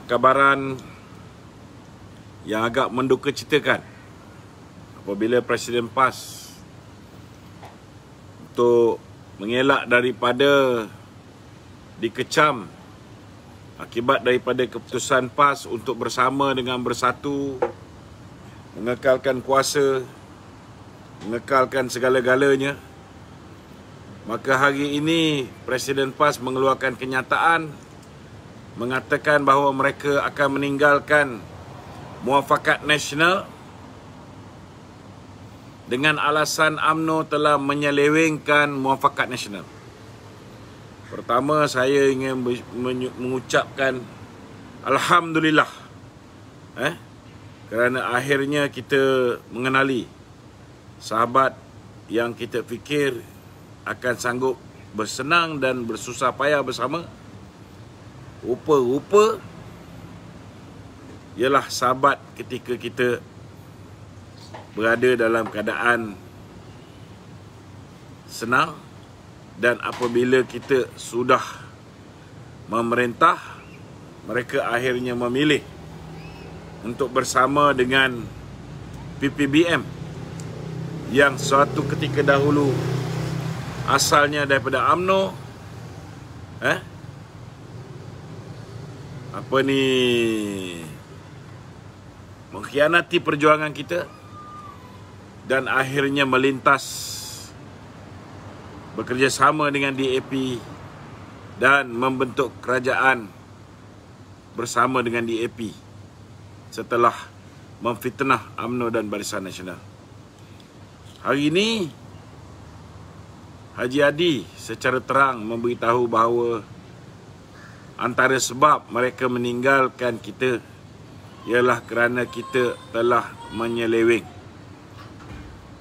cabaran yang agak mendukacitakan apabila Presiden PAS untuk mengelak daripada dikecam akibat daripada keputusan PAS untuk bersama dengan bersatu, mengekalkan kuasa, mengekalkan segala-galanya. Maka hari ini Presiden PAS mengeluarkan kenyataan mengatakan bahawa mereka akan meninggalkan Muafakat Nasional dengan alasan UMNO telah menyelewengkan Muafakat Nasional. Pertama, saya ingin mengucapkan Alhamdulillah kerana akhirnya kita mengenali sahabat yang kita fikir akan sanggup bersenang dan bersusah payah bersama. Rupa-rupa ialah sahabat ketika kita berada dalam keadaan senang, dan apabila kita sudah memerintah, mereka akhirnya memilih untuk bersama dengan PPBM yang suatu ketika dahulu asalnya daripada UMNO, mengkhianati perjuangan kita dan akhirnya melintas bekerjasama dengan DAP dan membentuk kerajaan bersama dengan DAP setelah memfitnah UMNO dan Barisan Nasional. Hari ini Haji Hadi secara terang memberitahu bahawa antara sebab mereka meninggalkan kita ialah kerana kita telah menyeleweng.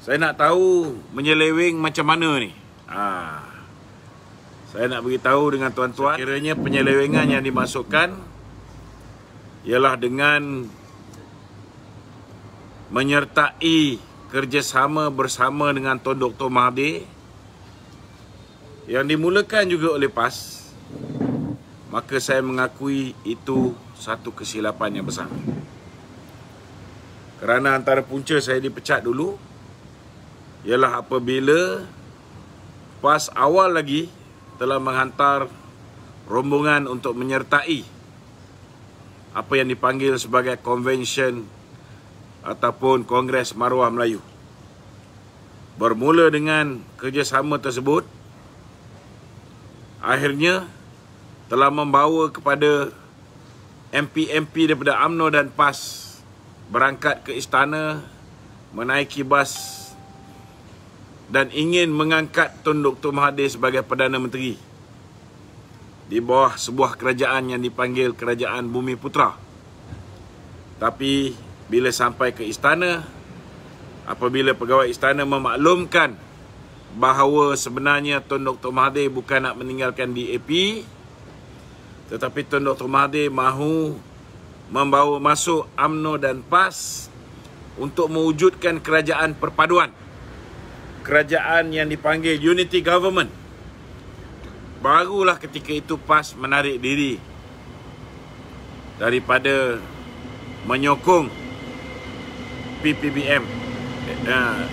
Saya nak tahu menyeleweng macam mana ni? Saya nak beritahu dengan tuan-tuan, kiranya penyelewengan yang dimaksudkan ialah dengan menyertai kerjasama bersama dengan Tun Dr. Mahathir yang dimulakan juga oleh PAS. Maka saya mengakui itu satu kesilapan yang besar. Kerana antara punca saya dipecat dulu ialah apabila PAS awal lagi telah menghantar rombongan untuk menyertai apa yang dipanggil sebagai Convention ataupun Kongres Maruah Melayu. Bermula dengan kerjasama tersebut, akhirnya telah membawa kepada MP-MP daripada UMNO dan PAS berangkat ke istana, menaiki bas dan ingin mengangkat Tun Dr. Mahathir sebagai Perdana Menteri di bawah sebuah kerajaan yang dipanggil Kerajaan Bumi Putra. Tapi bila sampai ke istana, apabila pegawai istana memaklumkan bahawa sebenarnya Tun Dr. Mahathir bukan nak meninggalkan DAP, tetapi Tun Dr. Mahathir mahu membawa masuk UMNO dan PAS untuk mewujudkan kerajaan perpaduan, kerajaan yang dipanggil Unity Government. Barulah ketika itu PAS menarik diri daripada menyokong PPBM,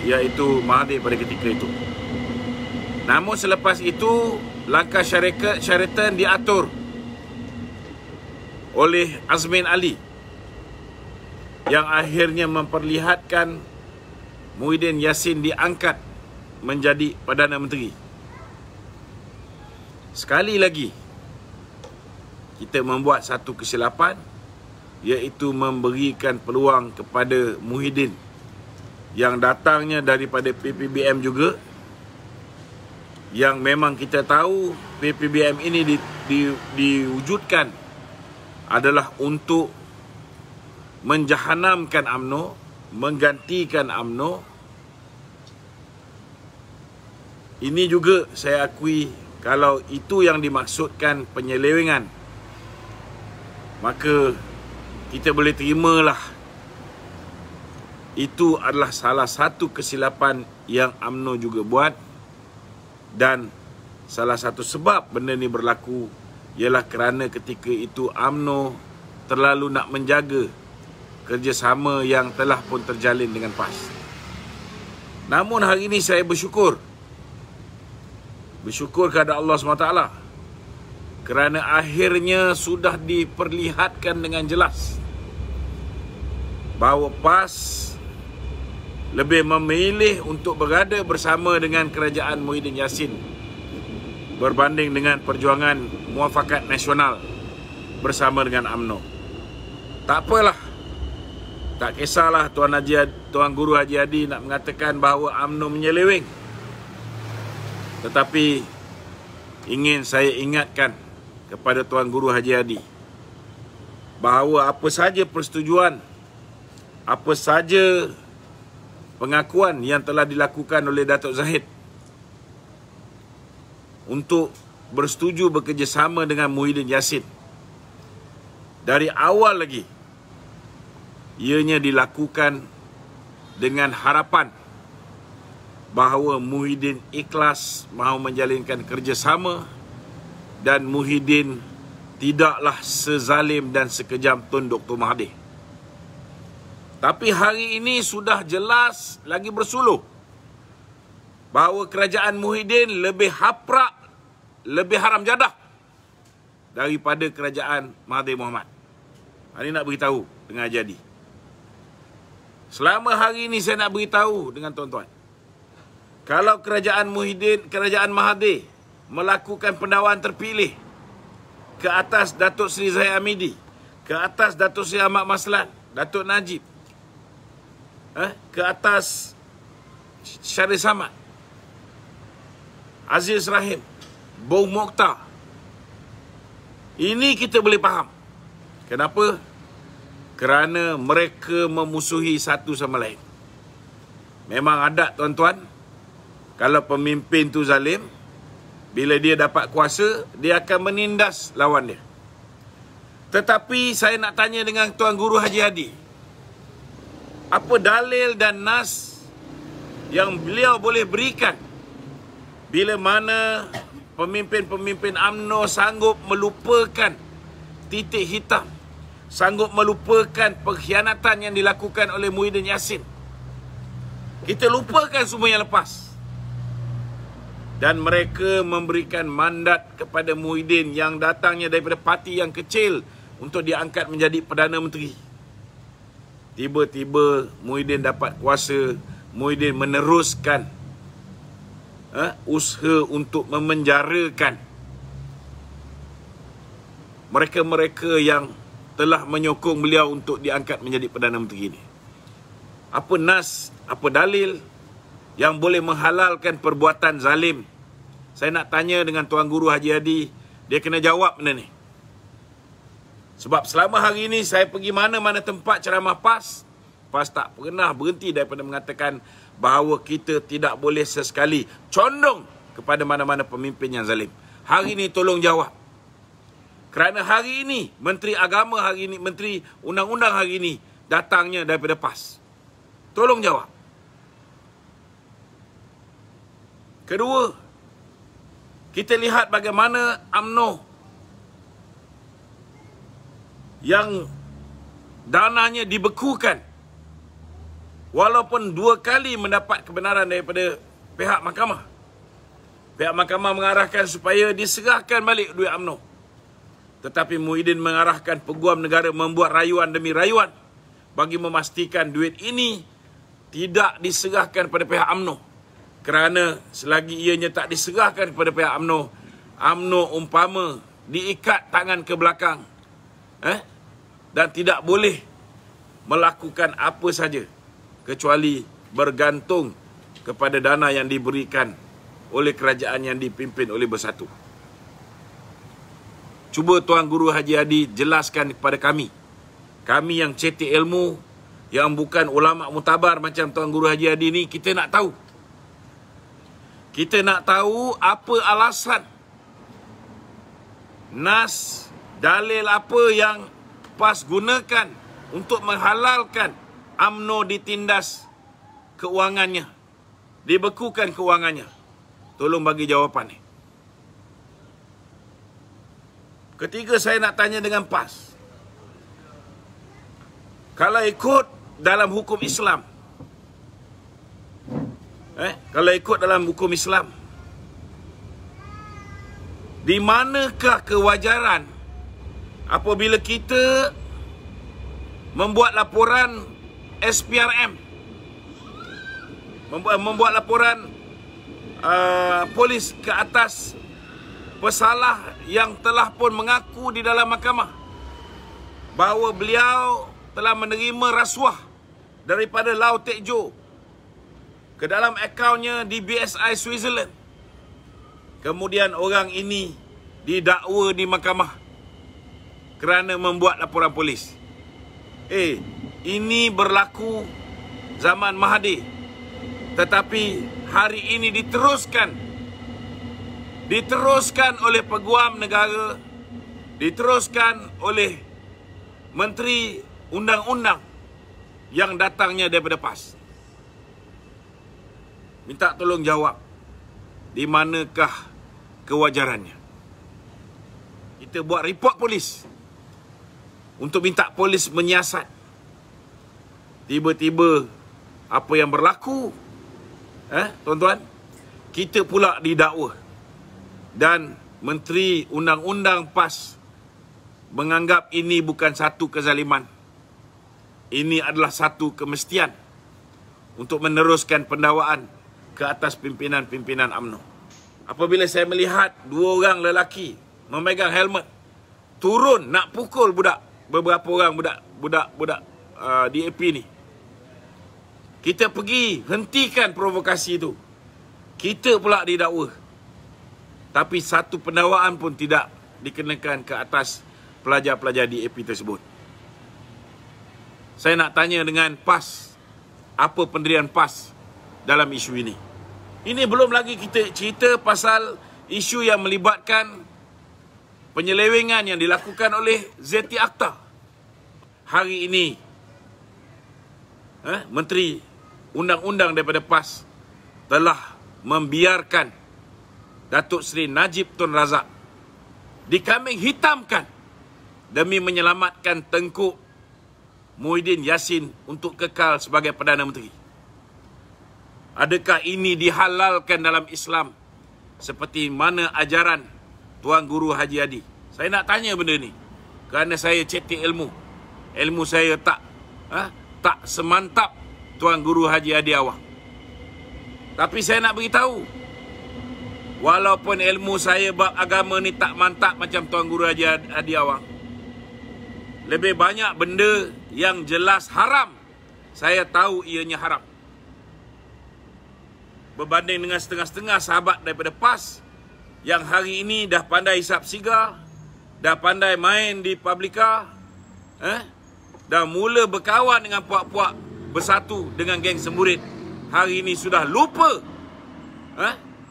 iaitu Mahathir pada ketika itu. Namun selepas itu, langkah Sheraton diatur oleh Azmin Ali yang akhirnya memperlihatkan Muhyiddin Yassin diangkat menjadi Perdana Menteri. Sekali lagi kita membuat satu kesilapan, iaitu memberikan peluang kepada Muhyiddin yang datangnya daripada PPBM juga, yang memang kita tahu PPBM ini diwujudkan adalah untuk menjahanamkan UMNO, menggantikan UMNO. Ini juga saya akui, kalau itu yang dimaksudkan penyelewengan, maka kita boleh terimalah itu adalah salah satu kesilapan yang UMNO juga buat. Dan salah satu sebab benda ni berlaku ialah kerana ketika itu UMNO terlalu nak menjaga kerjasama yang telah pun terjalin dengan PAS. Namun hari ini saya bersyukur kepada Allah SWT kerana akhirnya sudah diperlihatkan dengan jelas bahawa PAS lebih memilih untuk berada bersama dengan kerajaan Muhyiddin Yassin berbanding dengan perjuangan muafakat nasional bersama dengan UMNO. Tak apalah, tak kisahlah Tuan Guru Haji Hadi nak mengatakan bahawa UMNO menyeleweng. Tetapi ingin saya ingatkan kepada Tuan Guru Haji Hadi bahawa apa saja persetujuan, apa saja pengakuan yang telah dilakukan oleh Datuk Zahid untuk bersetuju bekerjasama dengan Muhyiddin Yassin, dari awal lagi ianya dilakukan dengan harapan bahawa Muhyiddin ikhlas mahu menjalinkan kerjasama dan Muhyiddin tidaklah sezalim dan sekejam Tun Dr. Mahathir. Tapi hari ini sudah jelas lagi bersuluh bahawa kerajaan Muhyiddin lebih haprak, lebih haram jadah daripada kerajaan Mahathir Mohamad. Hari ini nak beritahu dengan jadi. Selama hari ini saya nak beritahu dengan tuan-tuan, kalau kerajaan Mahathir melakukan pendakwaan terpilih ke atas Datuk Seri Zahid Hamidi, ke atas Datuk Seri Ahmad Maslan, Datuk Najib, ke atas Syarif Samad, Aziz Rahim, Bou Mokhtar, ini kita boleh faham. Kenapa? Kerana mereka memusuhi satu sama lain. Memang adat tuan-tuan, kalau pemimpin tu zalim, bila dia dapat kuasa, dia akan menindas lawan dia. Tetapi saya nak tanya dengan Tuan Guru Haji Hadi, apa dalil dan nas yang beliau boleh berikan bila mana pemimpin-pemimpin UMNO sanggup melupakan titik hitam, sanggup melupakan pengkhianatan yang dilakukan oleh Muhyiddin Yassin? Kita lupakan semua yang lepas. Dan mereka memberikan mandat kepada Muhyiddin yang datangnya daripada parti yang kecil untuk diangkat menjadi Perdana Menteri. Tiba-tiba Muhyiddin dapat kuasa, Muhyiddin meneruskan usaha untuk memenjarakan mereka-mereka yang telah menyokong beliau untuk diangkat menjadi Perdana Menteri ini. Apa nas, apa dalil yang boleh menghalalkan perbuatan zalim? Saya nak tanya dengan Tuan Guru Haji Hadi, dia kena jawab benda ni. Sebab selama hari ini saya pergi mana-mana tempat ceramah PAS tak pernah berhenti daripada mengatakan bahawa kita tidak boleh sesekali condong kepada mana-mana pemimpin yang zalim. Hari ini tolong jawab. Kerana hari ini Menteri Agama hari ini, Menteri Undang-Undang hari ini datangnya daripada PAS. Tolong jawab. Kedua, kita lihat bagaimana UMNO yang dananya dibekukan walaupun 2 kali mendapat kebenaran daripada pihak mahkamah. Pihak mahkamah mengarahkan supaya diserahkan balik duit UMNO. Tetapi Muhyiddin mengarahkan Peguam Negara membuat rayuan demi rayuan bagi memastikan duit ini tidak diserahkan pada pihak UMNO. Kerana selagi ianya tak diserahkan kepada pihak UMNO, UMNO umpama diikat tangan ke belakang dan tidak boleh melakukan apa saja kecuali bergantung kepada dana yang diberikan oleh kerajaan yang dipimpin oleh Bersatu. Cuba Tuan Guru Haji Hadi jelaskan kepada kami yang cetek ilmu, yang bukan ulama mutabar macam Tuan Guru Haji Hadi ni, kita nak tahu. Kita nak tahu apa alasan, nas, dalil apa yang PAS gunakan untuk menghalalkan UMNO ditindas keuangannya, dibekukan keuangannya. Tolong bagi jawapan ni. Ketiga, saya nak tanya dengan PAS. Kalau ikut dalam hukum Islam, kalau ikut dalam hukum Islam, di manakah kewajaran apabila kita membuat laporan SPRM, membuat laporan polis ke atas pesalah yang telah pun mengaku di dalam mahkamah bahawa beliau telah menerima rasuah daripada Lau Teck Joe ke dalam akaunnya di BSI Switzerland. Kemudian orang ini didakwa di mahkamah kerana membuat laporan polis. Ini berlaku zaman Mahathir. Tetapi hari ini diteruskan oleh Peguam Negara, diteruskan oleh Menteri Undang-Undang yang datangnya daripada PAS. Minta tolong jawab, di manakah kewajarannya? Kita buat report polis untuk minta polis menyiasat. Tiba-tiba apa yang berlaku, tuan-tuan, kita pula didakwa. Dan Menteri Undang-Undang PAS menganggap ini bukan satu kezaliman. Ini adalah satu kemestian untuk meneruskan pendakwaan ke atas pimpinan-pimpinan UMNO. Apabila saya melihat dua orang lelaki memegang helmet turun nak pukul beberapa orang budak DAP ni, kita pergi hentikan provokasi itu. Kita pula didakwa. Tapi satu pendakwaan pun tidak dikenakan ke atas pelajar-pelajar DAP tersebut. Saya nak tanya dengan PAS, apa pendirian PAS dalam isu ini? Ini belum lagi kita cerita pasal isu yang melibatkan penyelewengan yang dilakukan oleh Zeti Akhtar. Hari ini Menteri Undang-Undang daripada PAS telah membiarkan Datuk Seri Najib Tun Razak dikambing hitamkan demi menyelamatkan Tengku Muhyiddin Yassin untuk kekal sebagai Perdana Menteri. Adakah ini dihalalkan dalam Islam seperti mana ajaran Tuan Guru Haji Hadi? Saya nak tanya benda ni kerana saya cetek ilmu. Ilmu saya tak semantap Tuan Guru Haji Hadi Awang. Tapi saya nak beritahu, walaupun ilmu saya bab agama ni tak mantap macam Tuan Guru Haji Hadi Awang, lebih banyak benda yang jelas haram saya tahu ianya haram. Berbanding dengan setengah-setengah sahabat daripada PAS yang hari ini dah pandai hisap sigar, dah pandai main di Publica, dah mula berkawan dengan puak-puak bersatu dengan geng semburit. Hari ini sudah lupa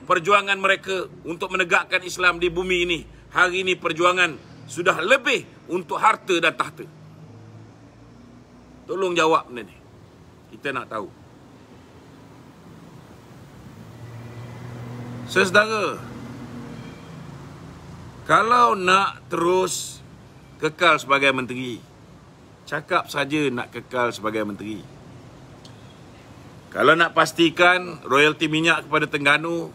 perjuangan mereka untuk menegakkan Islam di bumi ini. Hari ini perjuangan sudah lebih untuk harta dan tahta. Tolong jawab benda ni. Kita nak tahu. Saudara, kalau nak terus kekal sebagai menteri, cakap saja nak kekal sebagai menteri. Kalau nak pastikan royalti minyak kepada Terengganu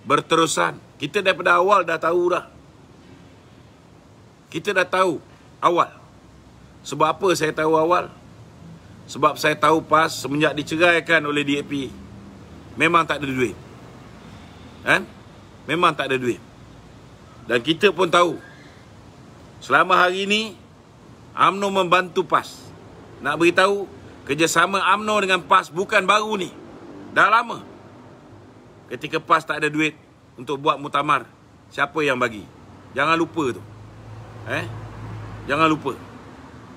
berterusan, kita daripada awal dah tahu dah. Kita dah tahu awal. Sebab apa saya tahu awal? Sebab saya tahu PAS semenjak diceraikan oleh DAP, memang tak ada duit. Memang tak ada duit. Dan kita pun tahu, selama hari ini UMNO membantu PAS. Nak beritahu, kerjasama UMNO dengan PAS bukan baru ni, dah lama. Ketika PAS tak ada duit untuk buat muktamar, siapa yang bagi? Jangan lupa tu. Jangan lupa.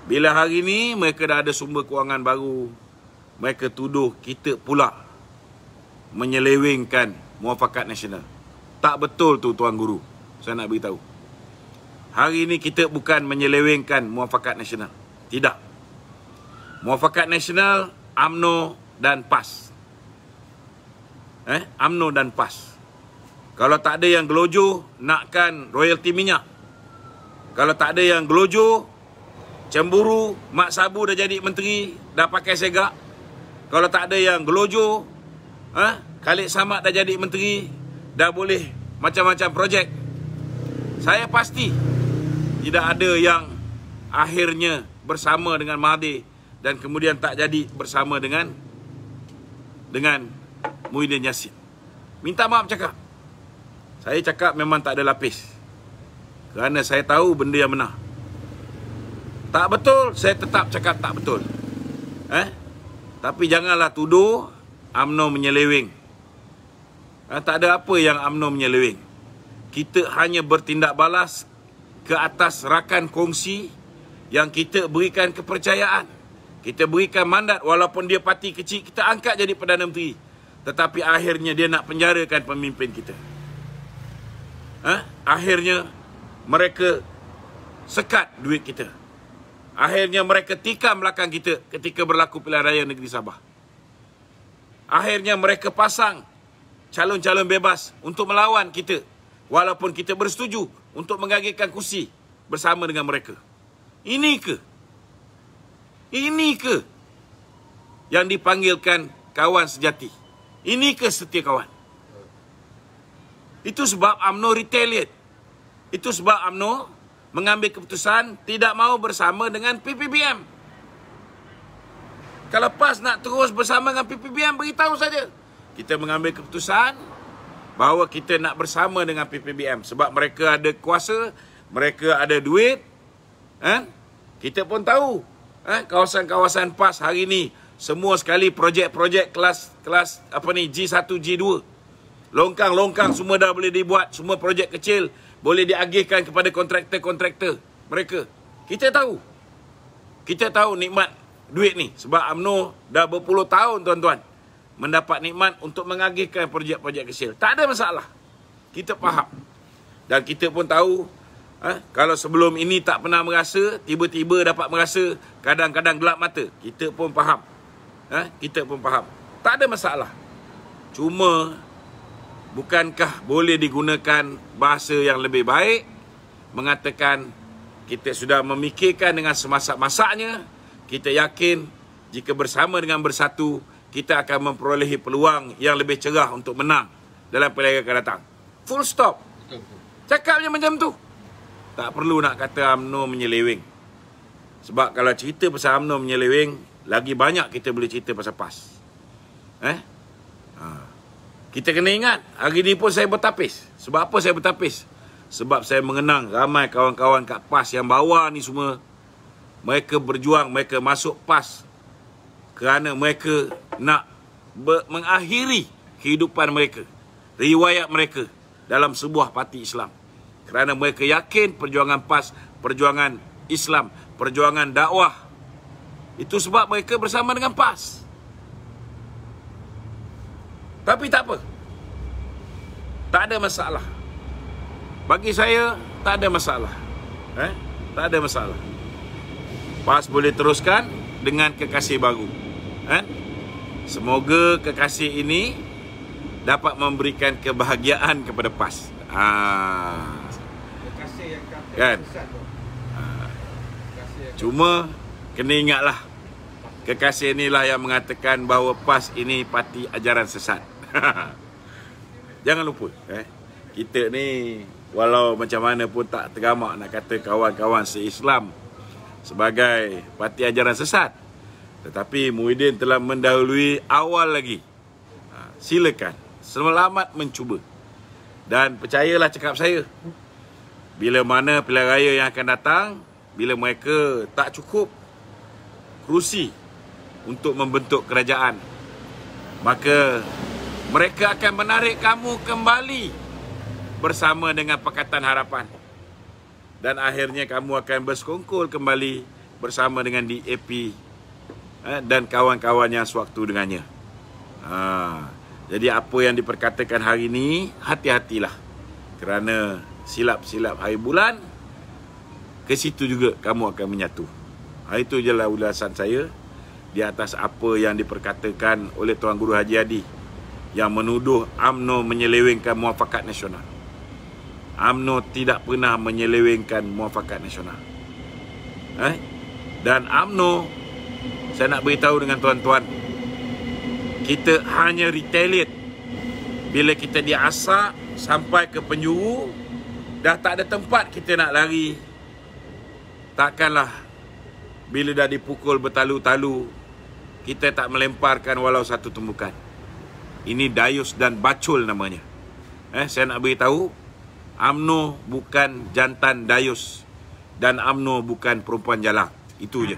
Bila hari ni mereka dah ada sumber kewangan baru, mereka tuduh kita pula menyelewengkan muafakat nasional. Tak betul tu Tuan Guru. Saya nak beritahu. Hari ini kita bukan menyelewengkan muafakat nasional. Tidak. Muafakat nasional UMNO dan PAS. UMNO dan PAS. Kalau tak ada yang gelojoh nakkan royalti minyak, kalau tak ada yang gelojoh cemburu, Mak Sabu dah jadi menteri, dah pakai segak. Kalau tak ada yang gelojo, Khalid Samad dah jadi menteri, dah boleh macam-macam projek. Saya pasti tidak ada yang akhirnya bersama dengan Mahathir dan kemudian tak jadi bersama dengan Muhyiddin Yassin. Minta maaf cakap. Saya cakap memang tak ada lapis. Kerana saya tahu benda yang benar. Tak betul, saya tetap cakap tak betul. Tapi janganlah tuduh UMNO menyeleweng. Tak ada apa yang UMNO menyeleweng. Kita hanya bertindak balas ke atas rakan kongsi yang kita berikan kepercayaan. Kita berikan mandat walaupun dia parti kecil, kita angkat jadi Perdana Menteri. Tetapi akhirnya dia nak penjarakan pemimpin kita. Akhirnya mereka sekat duit kita. Akhirnya mereka tikam belakang kita ketika berlaku pilihan raya negeri Sabah. Akhirnya mereka pasang calon-calon bebas untuk melawan kita. Walaupun kita bersetuju untuk menggagihkan kursi bersama dengan mereka. Ini ke yang dipanggilkan kawan sejati? Ini ke setia kawan? Itu sebab UMNO retaliate. Itu sebab UMNO mengambil keputusan tidak mahu bersama dengan PPBM. Kalau PAS nak terus bersama dengan PPBM, beritahu saja. Kita mengambil keputusan bahawa kita nak bersama dengan PPBM. Sebab mereka ada kuasa, mereka ada duit. Kita pun tahu kawasan-kawasan PAS hari ni semua sekali projek-projek kelas G1, G2. Longkang-longkang semua dah boleh dibuat. Semua projek kecil boleh diagihkan kepada kontraktor-kontraktor mereka. Kita tahu nikmat duit ni. Sebab UMNO dah berpuluh tahun tuan-tuan mendapat nikmat untuk mengagihkan projek-projek kecil. Tak ada masalah. Kita faham. Dan kita pun tahu kalau sebelum ini tak pernah merasa, tiba-tiba dapat merasa, kadang-kadang gelap mata. Kita pun faham. Tak ada masalah. Cuma bukankah boleh digunakan bahasa yang lebih baik, mengatakan kita sudah memikirkan dengan semasak-masaknya, kita yakin jika bersama dengan bersatu, kita akan memperolehi peluang yang lebih cerah untuk menang dalam pilihan akan datang. Full stop. Cakapnya macam tu. Tak perlu nak kata UMNO menyeleweng. Sebab kalau cerita pasal UMNO menyeleweng, lagi banyak kita boleh cerita pasal PAS. Kita kena ingat, hari ni pun saya bertapis. Sebab apa saya bertapis? Sebab saya mengenang ramai kawan-kawan kat PAS yang bawah ni semua. Mereka berjuang, mereka masuk PAS kerana mereka nak mengakhiri kehidupan mereka, riwayat mereka dalam sebuah parti Islam. Kerana mereka yakin perjuangan PAS, perjuangan Islam, perjuangan dakwah. Itu sebab mereka bersama dengan PAS. Tapi tak apa. Tak ada masalah. Bagi saya, tak ada masalah. Tak ada masalah. PAS boleh teruskan dengan kekasih baru. Semoga kekasih ini dapat memberikan kebahagiaan kepada PAS. Kekasih yang kan? Cuma, kena ingatlah. Kekasih inilah yang mengatakan bahawa PAS ini parti ajaran sesat. Jangan lupa, kita ni walau macam mana pun tak tergamak nak kata kawan-kawan se-Islam sebagai parti ajaran sesat. Tetapi Muhyiddin telah mendahului awal lagi. Silakan, selamat mencuba. Dan percayalah cakap saya, bila mana pilihan raya yang akan datang, bila mereka tak cukup kerusi untuk membentuk kerajaan, maka mereka akan menarik kamu kembali bersama dengan Pakatan Harapan. Dan akhirnya kamu akan bersekongkol kembali bersama dengan DAP dan kawan-kawannya sewaktu dengannya. Jadi apa yang diperkatakan hari ini, hati-hatilah. Kerana silap-silap hari bulan, ke situ juga kamu akan menyatu. Itu je lah ulasan saya di atas apa yang diperkatakan oleh Tuan Guru Haji Hadi yang menuduh UMNO menyelewengkan muafakat nasional. UMNO tidak pernah menyelewengkan muafakat nasional. Dan UMNO, saya nak beritahu dengan tuan-tuan, kita hanya retaliate bila kita diasak sampai ke penjuru, dah tak ada tempat kita nak lari. Takkanlah bila dah dipukul bertalu-talu, kita tak melemparkan walau satu tumbukan. Ini dayus dan bacul namanya. Saya nak beritahu, UMNO bukan jantan dayus dan UMNO bukan perempuan jalang. Itu je.